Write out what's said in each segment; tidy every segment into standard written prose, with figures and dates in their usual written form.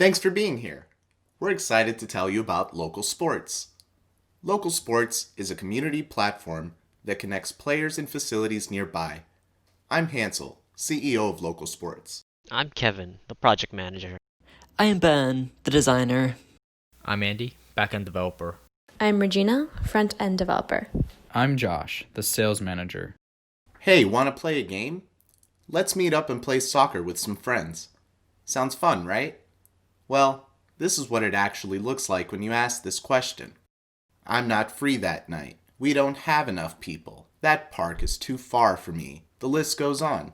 Thanks for being here. We're excited to tell you about Local Sports. Local Sports is a community platform that connects players and facilities nearby. I'm Hansel, CEO of Local Sports. I'm Kevin, the project manager. I am Ben, the designer. I'm Andy, backend developer. I'm Regina, front-end developer. I'm Josh, the sales manager. Hey, want to play a game? Let's meet up and play soccer with some friends. Sounds fun, right? Well, this is what it actually looks like when you ask this question. I'm not free that night. We don't have enough people. That park is too far for me. The list goes on.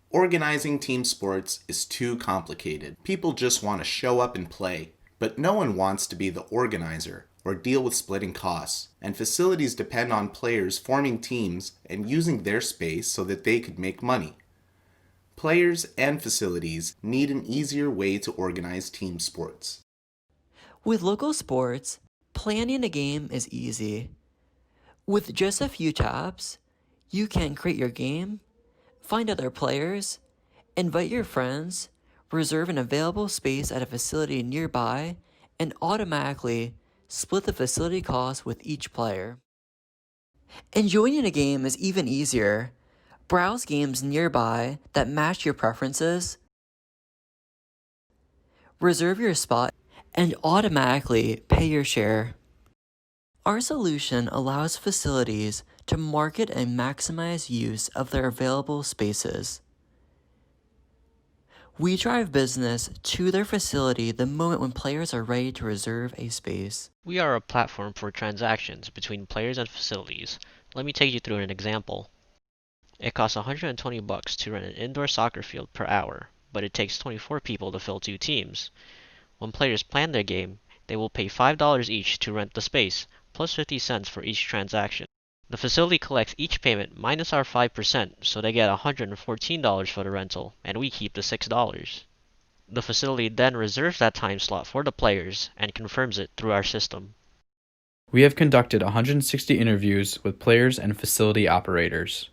Organizing team sports is too complicated. People just want to show up and play, but no one wants to be the organizer or deal with splitting costs. And facilities depend on players forming teams and using their space so that they could make money. Players and facilities need an easier way to organize team sports. With Local Sports, planning a game is easy. With just a few taps, you can create your game, find other players, invite your friends, reserve an available space at a facility nearby, and automatically split the facility costs with each player. And joining a game is even easier. Browse games nearby that match your preferences, reserve your spot, and automatically pay your share. Our solution allows facilities to market and maximize use of their available spaces. We drive business to their facility the moment when players are ready to reserve a space. We are a platform for transactions between players and facilities. Let me take you through an example. It costs $120 to rent an indoor soccer field per hour, but it takes 24 people to fill 2 teams. When players plan their game, they will pay $5 each to rent the space, plus 50 cents for each transaction. The facility collects each payment minus our 5%, so they get $114 for the rental, and we keep the $6. The facility then reserves that time slot for the players and confirms it through our system. We have conducted 160 interviews with players and facility operators.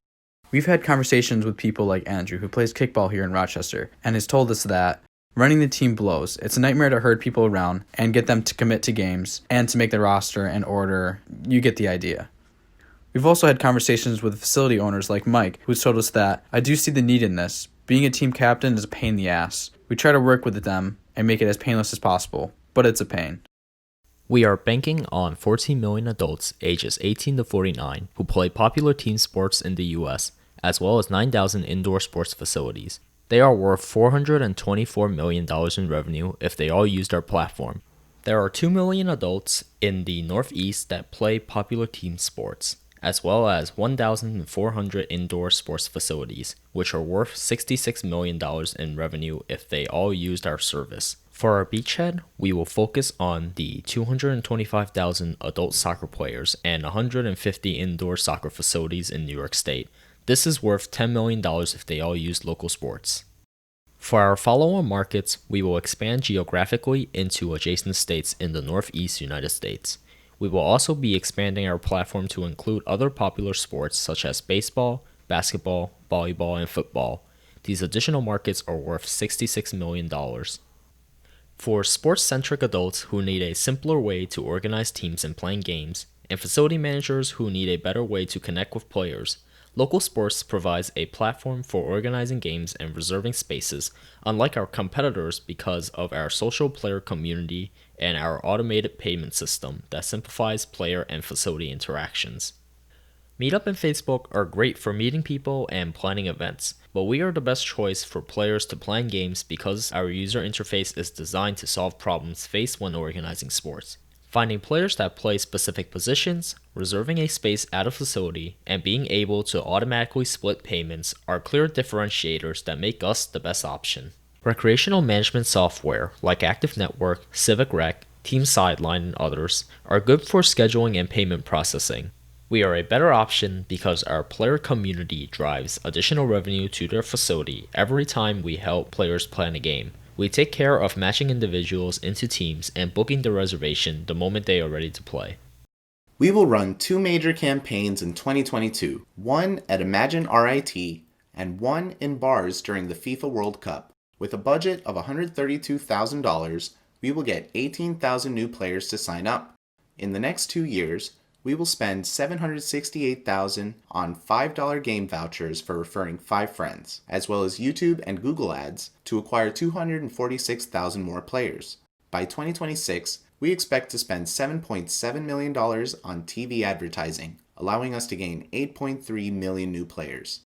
We've had conversations with people like Andrew, who plays kickball here in Rochester, and has told us that running the team blows. It's a nightmare to herd people around and get them to commit to games and to make the roster and order. You get the idea. We've also had conversations with facility owners like Mike, who's told us that I do see the need in this. Being a team captain is a pain in the ass. We try to work with them and make it as painless as possible, but it's a pain. We are banking on 14 million adults ages 18 to 49 who play popular team sports in the US, as well as 9,000 indoor sports facilities. They are worth $424 million in revenue if they all used our platform. There are 2 million adults in the Northeast that play popular team sports, as well as 1,400 indoor sports facilities, which are worth $66 million in revenue if they all used our service. For our beachhead, we will focus on the 225,000 adult soccer players and 150 indoor soccer facilities in New York State. This is worth $10 million if they all use Local Sports. For our follow-on markets, we will expand geographically into adjacent states in the Northeast United States. We will also be expanding our platform to include other popular sports such as baseball, basketball, volleyball, and football. These additional markets are worth $66 million. For sports-centric adults who need a simpler way to organize teams and plan games, and facility managers who need a better way to connect with players, Local Sports provides a platform for organizing games and reserving spaces, unlike our competitors because of our social player community and our automated payment system that simplifies player and facility interactions. Meetup and Facebook are great for meeting people and planning events, but we are the best choice for players to plan games because our user interface is designed to solve problems faced when organizing sports. Finding players that play specific positions, reserving a space at a facility, and being able to automatically split payments are clear differentiators that make us the best option. Recreational management software like Active Network, Civic Rec, Team Sideline, and others are good for scheduling and payment processing. We are a better option because our player community drives additional revenue to their facility every time we help players plan a game. We take care of matching individuals into teams and booking the reservation the moment they are ready to play. We will run 2 major campaigns in 2022, one at Imagine RIT and one in bars during the FIFA World Cup. With a budget of $132,000, we will get 18,000 new players to sign up. In the next 2 years, we will spend $768,000 on $5 game vouchers for referring 5 friends, as well as YouTube and Google ads to acquire 246,000 more players. By 2026, we expect to spend $7.7 million on TV advertising, allowing us to gain 8.3 million new players.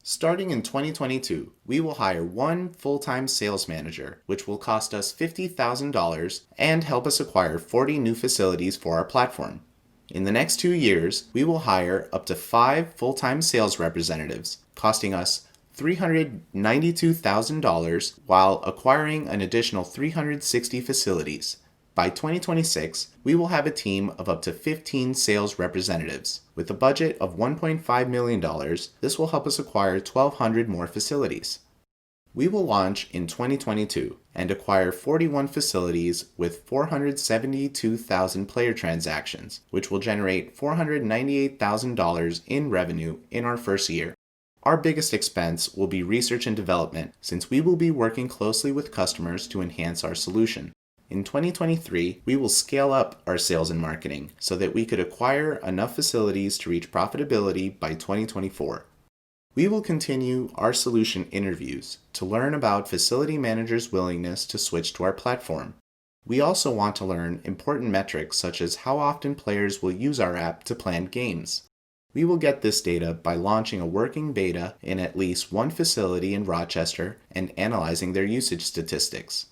Starting in 2022, we will hire one full-time sales manager, which will cost us $50,000 and help us acquire 40 new facilities for our platform. In the next 2 years, we will hire up to 5 full-time sales representatives, costing us $392,000 while acquiring an additional 360 facilities. By 2026, we will have a team of up to 15 sales representatives. With a budget of $1.5 million, this will help us acquire 1,200 more facilities. We will launch in 2022 and acquire 41 facilities with 472,000 player transactions, which will generate $498,000 in revenue in our first year. Our biggest expense will be research and development, since we will be working closely with customers to enhance our solution. In 2023, we will scale up our sales and marketing so that we could acquire enough facilities to reach profitability by 2024. We will continue our solution interviews to learn about facility managers' willingness to switch to our platform. We also want to learn important metrics such as how often players will use our app to plan games. We will get this data by launching a working beta in at least one facility in Rochester and analyzing their usage statistics.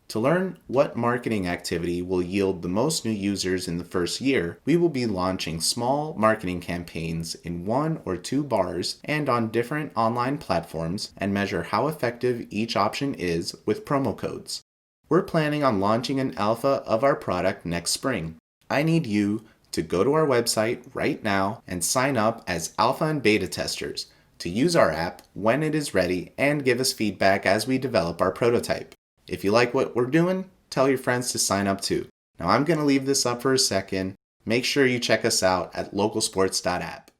To learn what marketing activity will yield the most new users in the first year, we will be launching small marketing campaigns in 1 or 2 bars and on different online platforms and measure how effective each option is with promo codes. We're planning on launching an alpha of our product next spring. I need you to go to our website right now and sign up as alpha and beta testers to use our app when it is ready and give us feedback as we develop our prototype. If you like what we're doing, tell your friends to sign up too. Now I'm going to leave this up for a second. Make sure you check us out at localsports.app.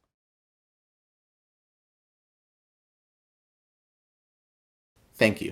Thank you.